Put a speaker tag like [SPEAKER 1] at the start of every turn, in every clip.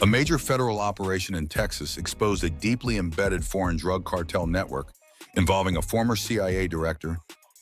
[SPEAKER 1] A major federal operation in Texas exposed a deeply embedded foreign drug cartel network involving a former CIA director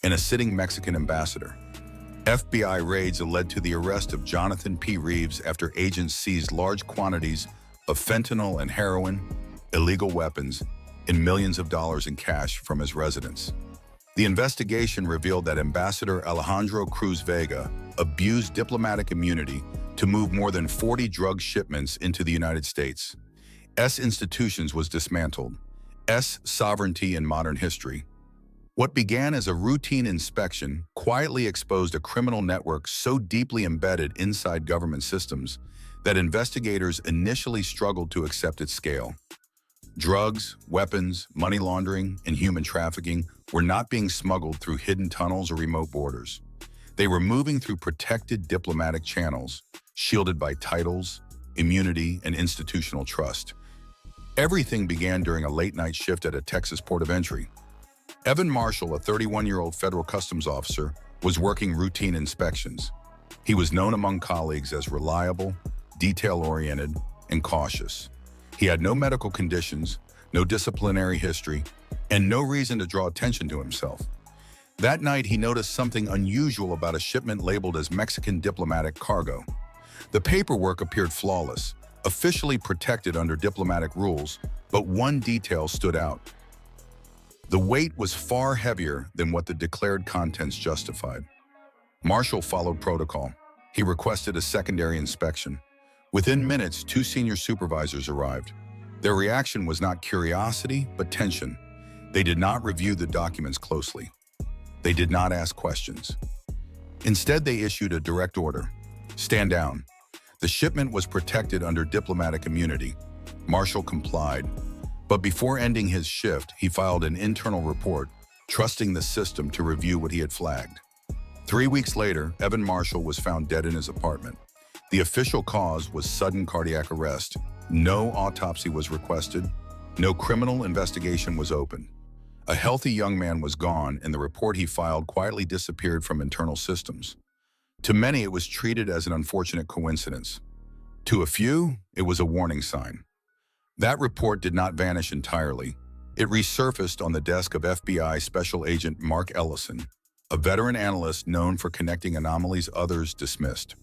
[SPEAKER 1] and a sitting Mexican ambassador. FBI raids led to the arrest of Jonathan P. Reeves after agents seized large quantities of fentanyl and heroin, illegal weapons, and millions of dollars in cash from his residence. The investigation revealed that Ambassador Alejandro Cruz Vega abused diplomatic immunity to move more than 40 drug shipments into the United States. S. institutions was dismantled. S. sovereignty in modern history. What began as a routine inspection quietly exposed a criminal network so deeply embedded inside government systems that investigators initially struggled to accept its scale. Drugs, weapons, money laundering, and human trafficking were not being smuggled through hidden tunnels or remote borders. They were moving through protected diplomatic channels, shielded by titles, immunity, and institutional trust. Everything began during a late-night shift at a Texas port of entry. Evan Marshall, a 31-year-old federal customs officer, was working routine inspections. He was known among colleagues as reliable, detail-oriented, and cautious. He had no medical conditions, no disciplinary history, and no reason to draw attention to himself. That night, he noticed something unusual about a shipment labeled as Mexican diplomatic cargo. The paperwork appeared flawless, officially protected under diplomatic rules, but one detail stood out. The weight was far heavier than what the declared contents justified. Marshall followed protocol. He requested a secondary inspection. Within minutes, 2 senior supervisors arrived. Their reaction was not curiosity, but tension. They did not review the documents closely. They did not ask questions. Instead, they issued a direct order. Stand down. The shipment was protected under diplomatic immunity. Marshall complied. But before ending his shift, he filed an internal report, trusting the system to review what he had flagged. 3 weeks later, Evan Marshall was found dead in his apartment. The official cause was sudden cardiac arrest. No autopsy was requested. No criminal investigation was opened. A healthy young man was gone, and the report he filed quietly disappeared from internal systems. To many, it was treated as an unfortunate coincidence. To a few, it was a warning sign. That report did not vanish entirely. It resurfaced on the desk of FBI Special Agent Mark Ellison, a veteran analyst known for connecting anomalies others dismissed.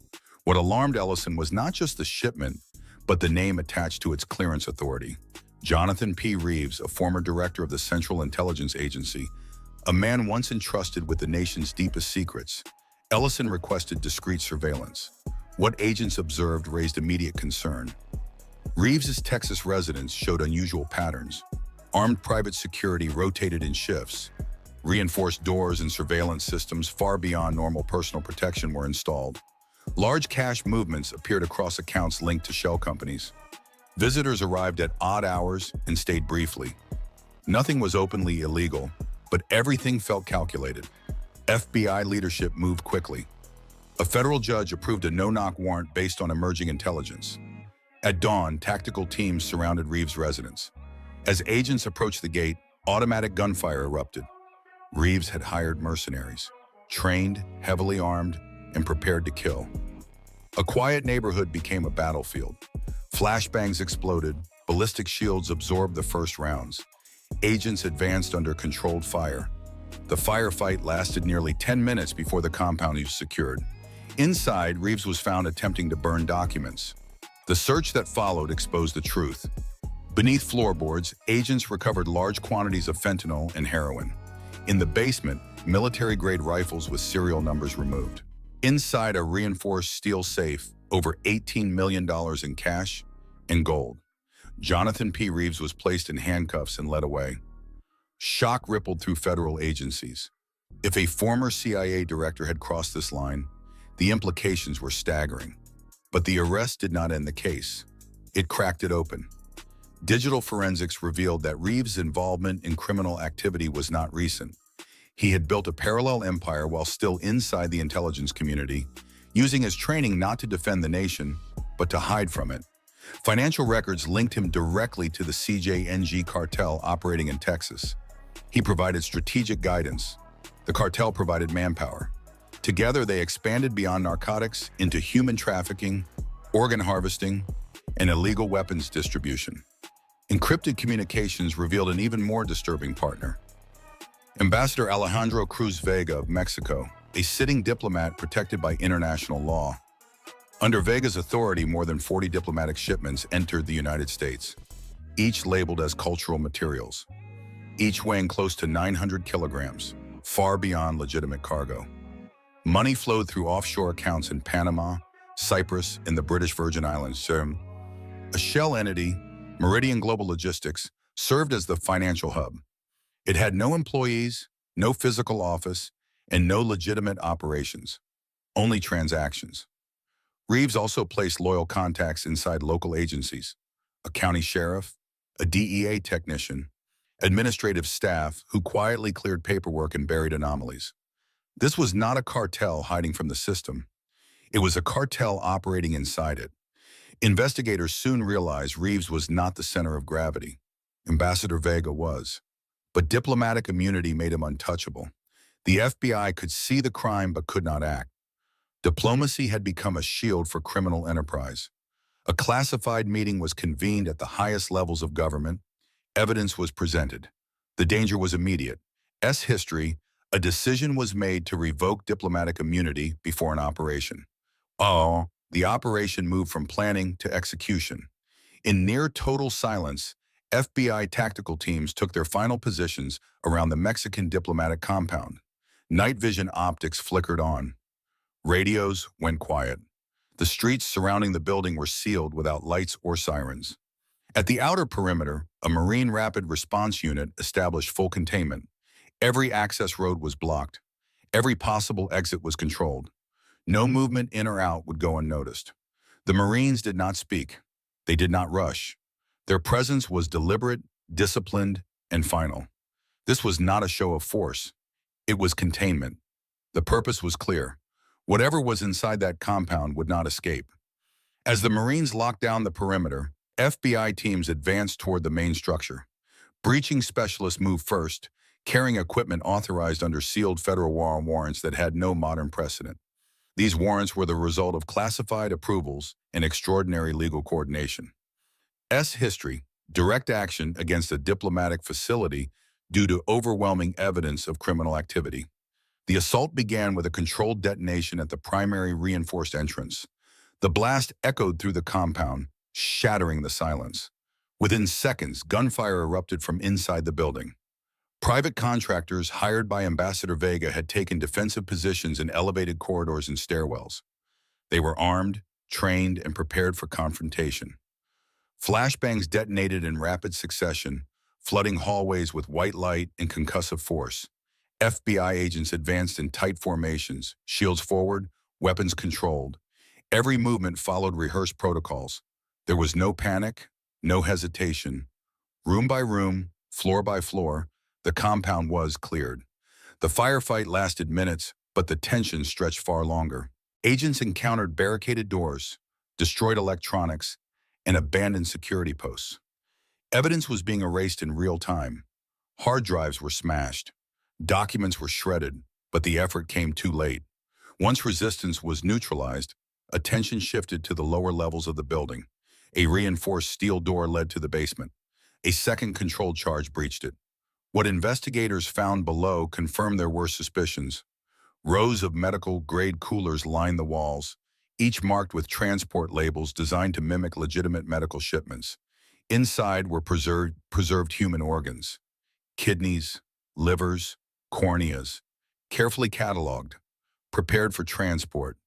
[SPEAKER 1] What alarmed Ellison was not just the shipment, but the name attached to its clearance authority. Jonathan P. Reeves, a former director of the Central Intelligence Agency, a man once entrusted with the nation's deepest secrets. Ellison requested discreet surveillance. What agents observed raised immediate concern. Reeves's Texas residence showed unusual patterns. Armed private security rotated in shifts. Reinforced doors and surveillance systems far beyond normal personal protection were installed. Large cash movements appeared across accounts linked to shell companies. Visitors arrived at odd hours and stayed briefly. Nothing was openly illegal, but everything felt calculated. FBI leadership moved quickly. A federal judge approved a no-knock warrant based on emerging intelligence. At dawn, tactical teams surrounded Reeves' residence. As agents approached the gate, automatic gunfire erupted. Reeves had hired mercenaries, trained, heavily armed, and prepared to kill. A quiet neighborhood became a battlefield. Flashbangs exploded, ballistic shields absorbed the first rounds. Agents advanced under controlled fire. The firefight lasted nearly 10 minutes before the compound was secured. Inside, Reeves was found attempting to burn documents. The search that followed exposed the truth. Beneath floorboards, agents recovered large quantities of fentanyl and heroin. In the basement, military-grade rifles with serial numbers removed. Inside a reinforced steel safe, over $18 million in cash and gold. Jonathan P. Reeves was placed in handcuffs and led away. Shock rippled through federal agencies. If a former CIA director had crossed this line, the implications were staggering. But the arrest did not end the case. It cracked it open. Digital forensics revealed that Reeves' involvement in criminal activity was not recent. He had built a parallel empire while still inside the intelligence community, using his training not to defend the nation, but to hide from it. Financial records linked him directly to the CJNG cartel operating in Texas. He provided strategic guidance. The cartel provided manpower. Together, they expanded beyond narcotics into human trafficking, organ harvesting, and illegal weapons distribution. Encrypted communications revealed an even more disturbing partner. Ambassador Alejandro Cruz Vega of Mexico, a sitting diplomat protected by international law. Under Vega's authority, more than 40 diplomatic shipments entered the United States, each labeled as cultural materials, each weighing close to 900 kilograms, far beyond legitimate cargo. Money flowed through offshore accounts in Panama, Cyprus, and the British Virgin Islands. A shell entity, Meridian Global Logistics, served as the financial hub. It had no employees, no physical office, and no legitimate operations, only transactions. Reeves also placed loyal contacts inside local agencies, a county sheriff, a DEA technician, administrative staff who quietly cleared paperwork and buried anomalies. This was not a cartel hiding from the system. It was a cartel operating inside it. Investigators soon realized Reeves was not the center of gravity. Ambassador Vega was. But diplomatic immunity made him untouchable. The FBI could see the crime but could not act. Diplomacy had become a shield for criminal enterprise. A classified meeting was convened at the highest levels of government. Evidence was presented. The danger was immediate. History, a decision was made to revoke diplomatic immunity before an operation. The operation moved from planning to execution. In near total silence, FBI tactical teams took their final positions around the Mexican diplomatic compound. Night vision optics flickered on. Radios went quiet. The streets surrounding the building were sealed without lights or sirens. At the outer perimeter, a Marine Rapid Response Unit established full containment. Every access road was blocked. Every possible exit was controlled. No movement in or out would go unnoticed. The Marines did not speak. They did not rush. Their presence was deliberate, disciplined, and final. This was not a show of force. It was containment. The purpose was clear. Whatever was inside that compound would not escape. As the Marines locked down the perimeter, FBI teams advanced toward the main structure. Breaching specialists moved first, carrying equipment authorized under sealed federal warrants that had no modern precedent. These warrants were the result of classified approvals and extraordinary legal coordination. History, direct action against a diplomatic facility due to overwhelming evidence of criminal activity. The assault began with a controlled detonation at the primary reinforced entrance. The blast echoed through the compound, shattering the silence. Within seconds, gunfire erupted from inside the building. Private contractors hired by Ambassador Vega had taken defensive positions in elevated corridors and stairwells. They were armed, trained, and prepared for confrontation. Flashbangs detonated in rapid succession, flooding hallways with white light and concussive force. FBI agents advanced in tight formations, shields forward, weapons controlled. Every movement followed rehearsed protocols. There was no panic, no hesitation. Room by room, floor by floor, the compound was cleared. The firefight lasted minutes, but the tension stretched far longer. Agents encountered barricaded doors, destroyed electronics, and abandoned security posts. Evidence was being erased in real time. Hard drives were smashed. Documents were shredded, but the effort came too late. Once resistance was neutralized, attention shifted to the lower levels of the building. A reinforced steel door led to the basement. A second controlled charge breached it. What investigators found below confirmed their worst suspicions. Rows of medical-grade coolers lined the walls, each marked with transport labels designed to mimic legitimate medical shipments. Inside were preserved human organs, kidneys, livers, corneas, carefully cataloged, prepared for transport.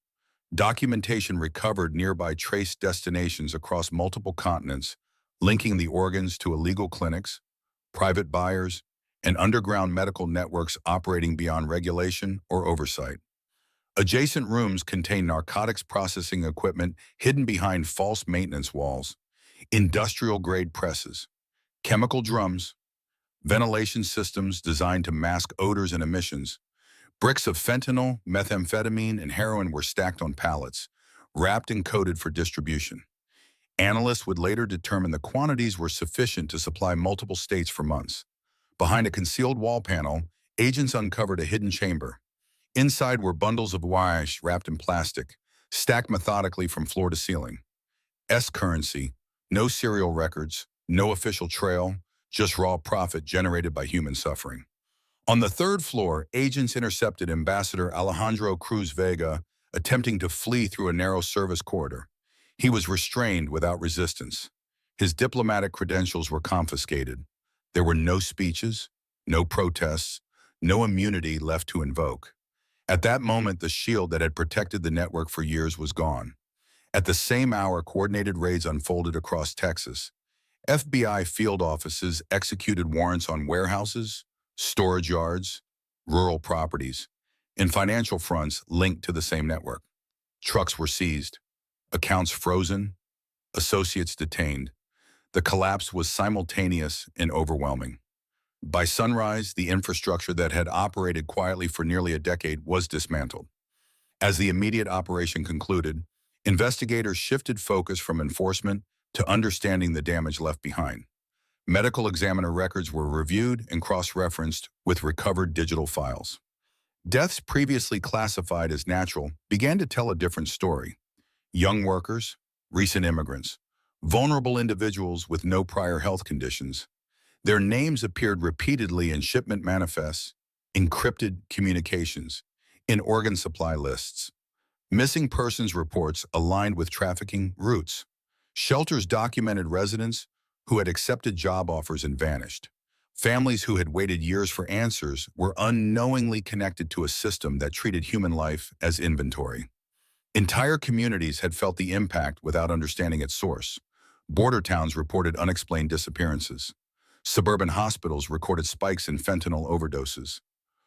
[SPEAKER 1] Documentation recovered nearby traced destinations across multiple continents, linking the organs to illegal clinics, private buyers, and underground medical networks operating beyond regulation or oversight. Adjacent rooms contain narcotics processing equipment hidden behind false maintenance walls, industrial-grade presses, chemical drums, ventilation systems designed to mask odors and emissions. Bricks of fentanyl, methamphetamine, and heroin were stacked on pallets, wrapped and coded for distribution. Analysts would later determine the quantities were sufficient to supply multiple states for months. Behind a concealed wall panel, agents uncovered a hidden chamber. Inside were bundles of wires wrapped in plastic, stacked methodically from floor to ceiling. Currency, No serial records, no official trail, just raw profit generated by human suffering. On the third floor, agents intercepted Ambassador Alejandro Cruz Vega attempting to flee through a narrow service corridor. He was restrained without resistance. His diplomatic credentials were confiscated. There were no speeches, no protests, no immunity left to invoke. At that moment, the shield that had protected the network for years was gone. At the same hour, coordinated raids unfolded across Texas. FBI field offices executed warrants on warehouses, storage yards, rural properties, and financial fronts linked to the same network. Trucks were seized, accounts frozen, associates detained. The collapse was simultaneous and overwhelming. By sunrise, the infrastructure that had operated quietly for nearly a decade was dismantled. As the immediate operation concluded, investigators shifted focus from enforcement to understanding the damage left behind. Medical examiner records were reviewed and cross-referenced with recovered digital files. Deaths previously classified as natural began to tell a different story. Young workers, recent immigrants, vulnerable individuals with no prior health conditions. Their names appeared repeatedly in shipment manifests, encrypted communications, in organ supply lists. Missing persons reports aligned with trafficking routes. Shelters documented residents who had accepted job offers and vanished. Families who had waited years for answers were unknowingly connected to a system that treated human life as inventory. Entire communities had felt the impact without understanding its source. Border towns reported unexplained disappearances. Suburban hospitals recorded spikes in fentanyl overdoses.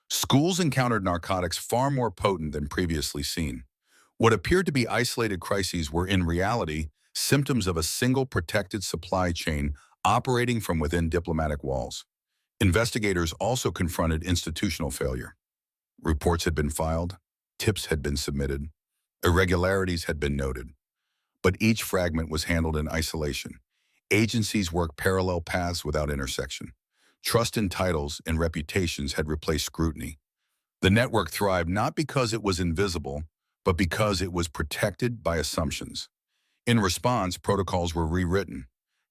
[SPEAKER 1] Schools encountered narcotics far more potent than previously seen. What appeared to be isolated crises were in reality symptoms of a single protected supply chain operating from within diplomatic walls. Investigators also confronted institutional failure. Reports had been filed, tips had been submitted, irregularities had been noted, but each fragment was handled in isolation. Agencies worked parallel paths without intersection. Trust in titles and reputations had replaced scrutiny. The network thrived not because it was invisible, but because it was protected by assumptions. In response, protocols were rewritten.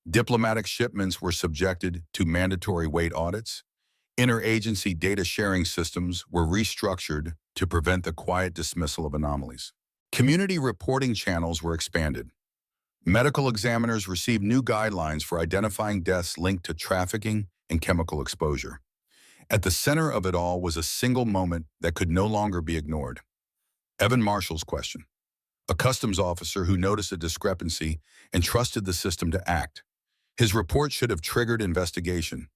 [SPEAKER 1] Diplomatic shipments were subjected to mandatory weight audits. Interagency data sharing systems were restructured to prevent the quiet dismissal of anomalies. Community reporting channels were expanded. Medical examiners received new guidelines for identifying deaths linked to trafficking and chemical exposure. At the center of it all was a single moment that could no longer be ignored. Evan Marshall's question. A customs officer who noticed a discrepancy and trusted the system to act. His report should have triggered investigation.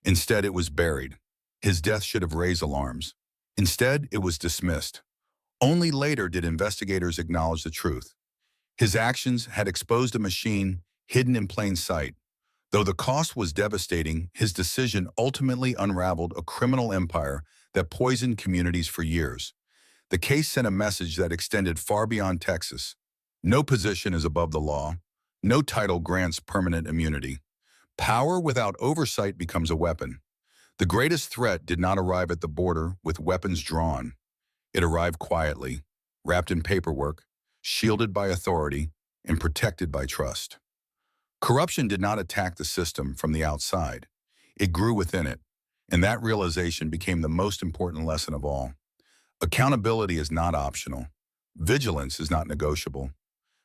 [SPEAKER 1] Instead, it was buried. His death should have raised alarms. Instead, it was dismissed. Only later did investigators acknowledge the truth. His actions had exposed a machine hidden in plain sight. Though the cost was devastating, his decision ultimately unraveled a criminal empire that poisoned communities for years. The case sent a message that extended far beyond Texas. No position is above the law. No title grants permanent immunity. Power without oversight becomes a weapon. The greatest threat did not arrive at the border with weapons drawn. It arrived quietly, wrapped in paperwork, shielded by authority, and protected by trust. Corruption did not attack the system from the outside. It grew within it, and that realization became the most important lesson of all. Accountability is not optional. Vigilance is not negotiable.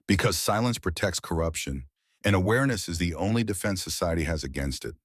[SPEAKER 1] Because silence protects corruption, and awareness is the only defense society has against it.